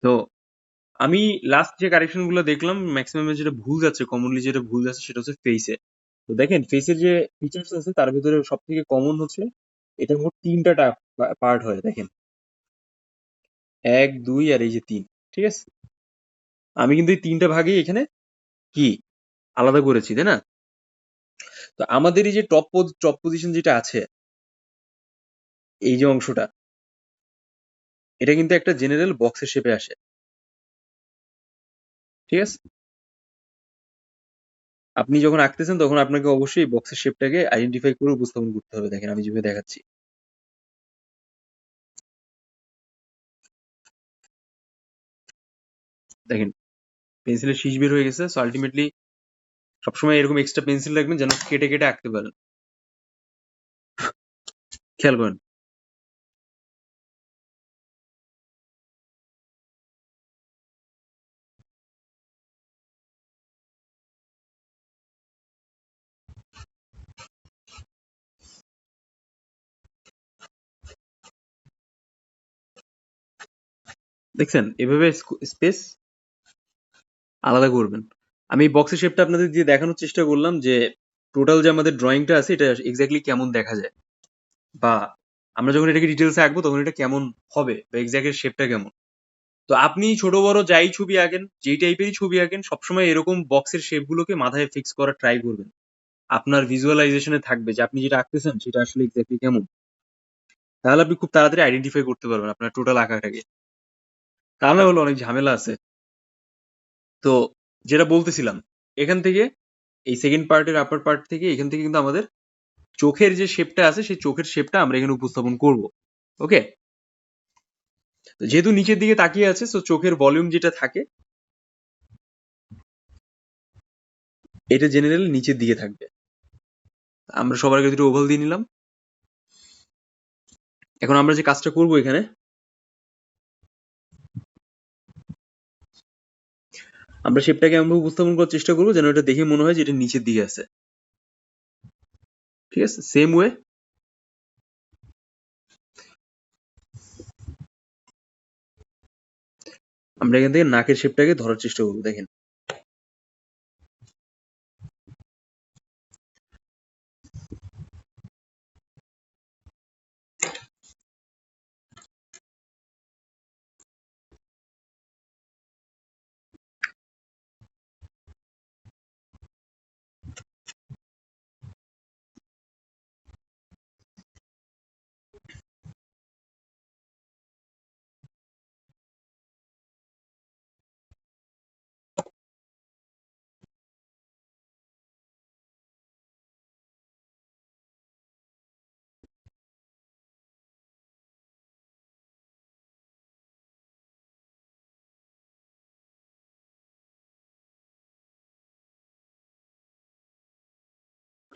তো আমি লাস্ট যে কারেকশন গুলো দেখলাম ম্যাক্সিমাম যেটা ভুল যাচ্ছে, কমনলি যেটা ভুল যাচ্ছে সেটা হচ্ছে ফেসে। তো দেখেন ফেসের যে ফিচার্স আছে তার ভিতরে সব থেকে কমন হচ্ছে এটা মোট তিনটা পার্ট হয় দেখেন, এক দুই আর এই যে তিন। ঠিক আছে, আমি কিন্তু এই তিনটা ভাগেই এখানে কি আলাদা করেছি, তাই না? তো আমাদের এই যে টপ পজিশন যেটা আছে, এই যে অংশটা, এটা কিন্তু একটা জেনারেল বক্সের শেপে আসে। ঠিক আছে, আপনি যখন আঁকতেছেন তখন আপনাকে অবশ্যই বক্সের শেপটাকে আইডেন্টিফাই করে উপস্থাপন করতে হবে। দেখেন আমি যেভাবে দেখাচ্ছি, দেখেন পেন্সিলের শীষ বের হয়ে গেছে। সো আলটিমেটলি সবসময় এরকম এক্সট্রা পেন্সিল রাখবেন যেন কেটে কেটে আঁকতে পারেন। খেয়াল করেন, দেখছেন এভাবে স্পেস আলাদা করবেন। আমি এই বক্সের শেপটা আপনাদের দিয়ে দেখানোর চেষ্টা করলাম যে টোটাল যে আমাদের ড্রয়িংটা আছে এটা এক্স্যাক্টলি কেমন দেখা যায়, বা আমরা যখন এটাকে ডিটেলসে আঁকবো তখন এটা কেমন হবে, বা এক্স্যাক্ট শেপটা কেমন। তো আপনি ছোট বড় যাই ছবি আঁকেন, যেই টাইপেরই ছবি আঁকেন, সবসময় এরকম বক্সের শেপগুলোকে মাথায় ফিক্স করার ট্রাই করবেন। আপনার ভিজুয়ালাইজেশনে থাকবে যে আপনি যেটা আঁকতেছেন সেটা আসলে এক্স্যাক্টলি কেমন। তাহলে আপনি খুব তাড়াতাড়ি আইডেন্টিফাই করতে পারবেন আপনার টোটাল আঁকাটাকে। তা না হলে অনেক ঝামেলা আছে। তো যেটা বলতেছিলাম, এখান থেকে এই সেকেন্ড পার্টের আপার পার্ট থেকে এখান থেকে কিন্তু আমাদের চোখের যে শেপটা আছে সেই চোখের শেপটা আমরা এখানে উপস্থাপন করব। ওকে, যেহেতু নিচের দিকে তাকিয়ে আছে, তো চোখের ভলিউম যেটা থাকে এটা জেনারেল নিচের দিকে থাকবে। আমরা সবার আগে দুটো ওভাল দিয়ে নিলাম। এখন আমরা যে কাজটা করব এখানে, আমরা শেপটাকে এমন উপস্থাপন করার চেষ্টা করবো যেন এটা দেখে মনে হয় যে এটা নিচের দিকে আছে। ঠিক আছে, সেম ওয়ে আমরা এখান থেকে নাকের শেপটাকে ধরার চেষ্টা করবো। দেখেন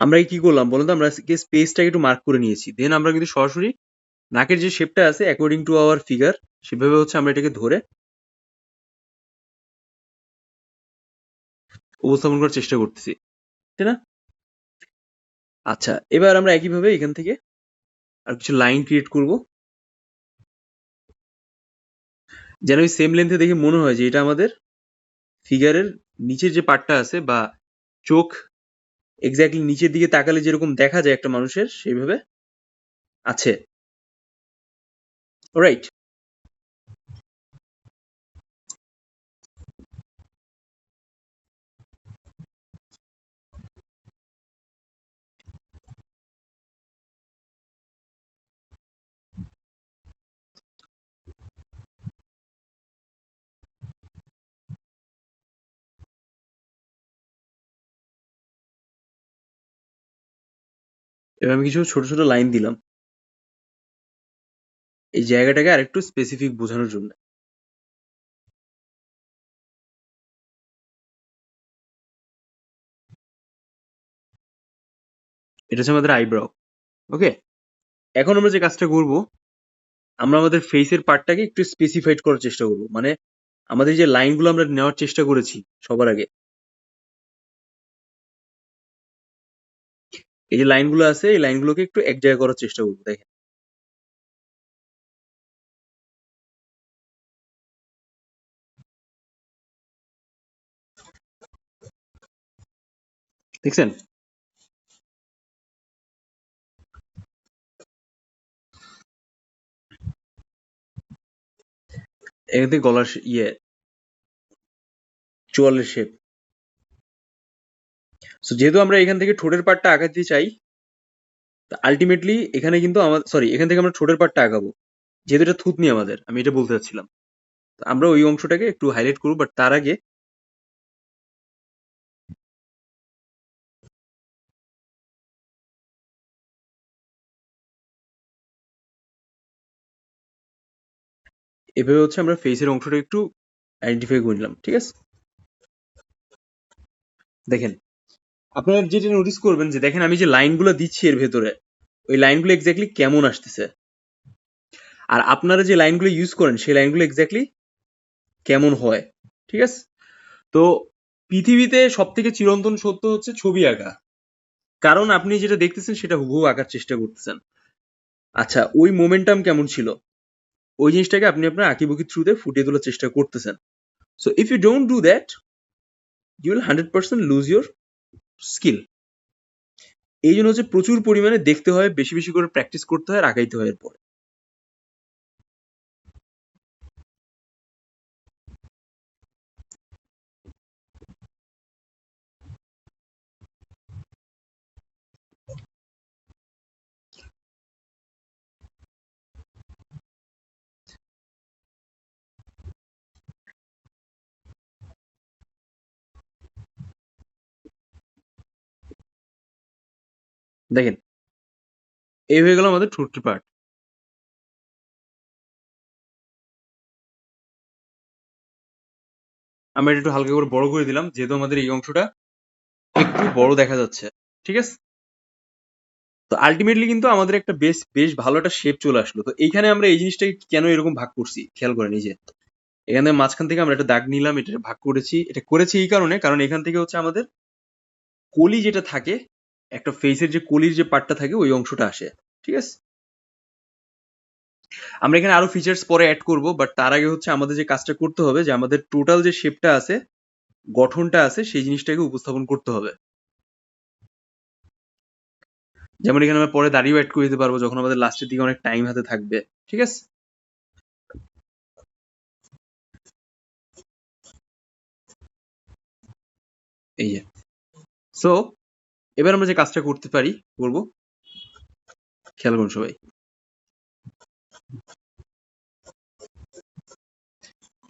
আমরা কি করলাম বলুন তো, আমরা স্পেসটাকে একটু মার্ক করে নিয়েছি, দেন আমরা কিন্তু সরাসরি নাকের যে শেপটা আছে অ্যাকর্ডিং টু আওয়ার ফিগার সেভাবে হচ্ছে আমরা এটাকে ধরে উপস্থাপন করার চেষ্টা করতেছি, তাই না? আচ্ছা, এবার আমরা একইভাবে এখান থেকে আর কিছু লাইন ক্রিয়েট করব যেন ওই সেম লেন্থে দেখে মনে হয় যে এটা আমাদের ফিগারের নিচের যে পার্টটা আছে, বা চোখ এক্স্যাক্টলি নিচের দিকে তাকালে যেরকম দেখা যায় একটা মানুষের সেইভাবে আছে। রাইট, এবার আমি কিছু ছোট ছোট লাইন দিলাম এই জায়গাটাকে আরেকটু স্পেসিফিক বোঝানোর জন্য। এটা হচ্ছে আমাদের আইব্রাও। ওকে, এখন আমরা যে কাজটা করব, আমরা আমাদের ফেসের পার্টটাকে একটু স্পেসিফাইড করার চেষ্টা করব। মানে আমাদের যে লাইনগুলো আমরা নেওয়ার চেষ্টা করেছি সবার আগে, এই যে লাইনগুলো আছে এই লাইনগুলোকে একটু এক জায়গায় করার চেষ্টা করবো। দেখেন দেখছেন? এখান থেকে গলার চোয়ালের শেপ। সো যেহেতু আমরা এখান থেকে ঠোঁটের পাটটা আগাতে চাই, আলটিমেটলি এখানে কিন্তু আমার সরি এখান থেকে আমরা ঠোঁটের পাটটা আগাবো, যেহেতু এটা থুতনি আমাদের, আমি এটা বলতে চাচ্ছিলাম। তো আমরা ওই অংশটাকে একটু হাইলাইট করবো, বাট তার আগে এভাবে হচ্ছে আমরা ফেসের অংশটা একটু আইডেন্টিফাই করে নিলাম, ঠিক আছে? দেখেন, আপনারা যেটা নোটিস করবেন যে দেখেন আমি যে লাইনগুলো দিচ্ছি এর ভেতরে, ওই লাইনগুলো এক্স্যাক্টলি কেমন আসতেছে, আর আপনারা যে লাইনগুলো ইউজ করেন সেই লাইনগুলো এক্স্যাক্টলি কেমন হয়, ঠিক আছে? তো পৃথিবীতে সব থেকে চিরন্তন সত্য হচ্ছে ছবি আঁকা, কারণ আপনি যেটা দেখতেছেন সেটা হুবহু আঁকার চেষ্টা করতেছেন। আচ্ছা, ওই মোমেন্টাম কেমন ছিল, ওই জিনিসটাকে আপনি আপনার আঁকিবুকির থ্রুতে ফুটিয়ে তোলার চেষ্টা করতেছেন। So if you don't do that, you will 100% lose your skill. এই জন্য হচ্ছে প্রচুর পরিমাণে দেখতে হয়, বেশি বেশি করে প্র্যাকটিস করতে হয়, আর আগাইতে হয় এরপর। দেখেন, এই হয়ে গেল আমাদের ঠোঁটের পার্ট। আমরা এটা একটু হালকা করে বড় করে দিলাম, যেহেতু আমাদের এই অংশটা একটু বড় দেখা যাচ্ছে, ঠিক আছে? তো আলটিমেটলি কিন্তু আমাদের একটা বেশ বেশ ভালো একটা শেপ চলে আসলো। তো এইখানে আমরা এই জিনিসটাকে কেন এরকম ভাগ করছি খেয়াল করেন, এই যে এখানে মাঝখান থেকে আমরা একটা দাগ নিলাম, এটা ভাগ করেছি, এটা করেছি এই কারণে, কারণ এখান থেকে হচ্ছে আমাদের কলি যেটা থাকে, একটা ফেসের যে কলির যে পার্টটা থাকে ওই অংশটা আসে, ঠিক আছে? আমরা এখানে আরো ফিচার্স পরে অ্যাড করব, বাট তার আগে হচ্ছে আমাদের যে কাজটা করতে হবে, যে আমাদের টোটাল যে শেপটা আছে, গঠনটা আছে, সেই জিনিসটাকে উপস্থাপন করতে হবে। যেমন এখানে আমরা পরে দাড়িও অ্যাড করে দিতে পারবো যখন আমাদের লাস্টের দিকে অনেক টাইম হাতে থাকবে, ঠিক আছে? এই যে, সো এবার আমরা যে কাজটা করতে পারি করব, খেয়াল করুন সবাই,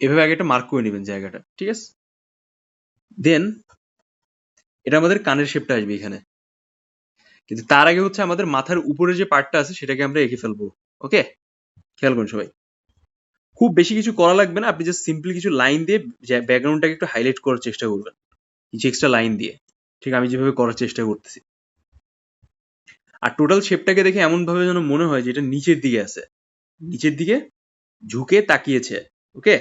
এভাবে আগে একটা মার্ক করে নেবেন জায়গাটা, ঠিক আছে? দেন এটা আমাদের কানের শেপটা আসবে এখানে, কিন্তু তার আগে হচ্ছে আমাদের মাথার উপরে যে পার্টটা আছে সেটাকে আমরা এঁকে ফেলবো। ওকে, খেয়াল করুন সবাই, খুব বেশি কিছু করা লাগবে না, আপনি জাস্ট সিম্পলি কিছু লাইন দিয়ে ব্যাকগ্রাউন্ডটাকে একটু হাইলাইট করার চেষ্টা করবেন, কিছু এক্সট্রা লাইন দিয়ে, ঠিক আমি যেভাবে করার চেষ্টা করতেছি। আর টোটাল শেপটাকে দেখে এমন ভাবে যেন মনে হয় যে এটা নিচের দিকে আছে, নিচের দিকে ঝুঁকে তাকিয়েছে। ওকে,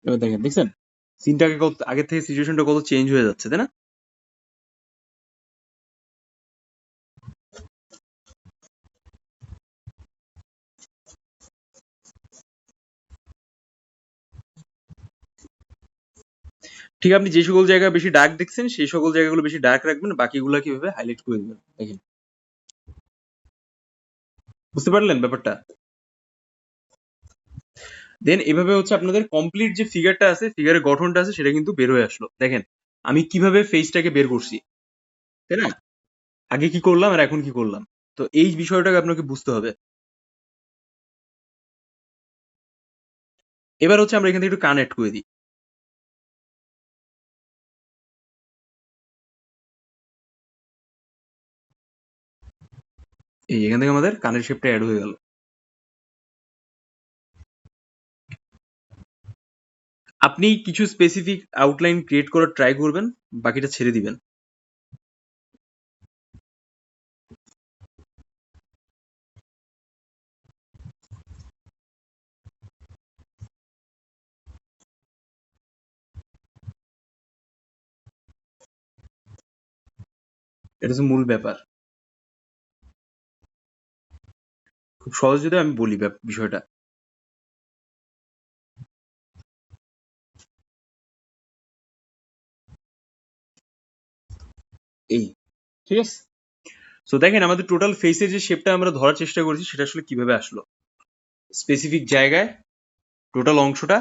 এবার দেখেন, দেখছেন সিনটাকে কত আগের থেকে, সিচুয়েশনটা কত চেঞ্জ হয়ে যাচ্ছে, তাই না? ঠিক আপনি যে সকল জায়গা বেশি ডার্ক দেখছেন সেই সকল জায়গাগুলো বেশি ডার্ক রাখবেন, বাকিগুলো কিভাবে হাইলাইট করে দিবেন, দেখেন। বুঝতে পারলেন ব্যাপারটা? দেন এভাবে হচ্ছে আপনাদের কমপ্লিট যে ফিগারটা আছে, ফিগারের গঠনটা আছে, সেটা কিন্তু বের হয়ে আসলো। দেখেন আমি কিভাবে ফেসটাকে বের করছি, তাই না? আগে কি করলাম আর এখন কি করলাম, তো এই বিষয়টাকে আপনাকে বুঝতে হবে। এবার হচ্ছে আমরা এখান থেকে একটু কান অ্যাড করে দিই। এই এখান থেকে আমাদের কানের শেপটা অ্যাড হয়ে গেল। আপনি কিছু স্পেসিফিক আউটলাইন ক্রিয়েট করার ট্রাই করবেন, বাকিটা ছেড়ে দিবেন। এটা হচ্ছে মূল ব্যাপার। খুব সহজ যদি আমি বলি বিষয়টা, এই, ঠিক আছে। সো দেখেন আমাদের টোটাল ফেসের যে শেপটা আমরা ধরার চেষ্টা করেছি সেটা আসলে কিভাবে আসলো। স্পেসিফিক জায়গায় টোটাল অংশটা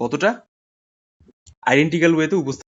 কতটা আইডেন্টিক্যাল ওয়েতে উপস্থিত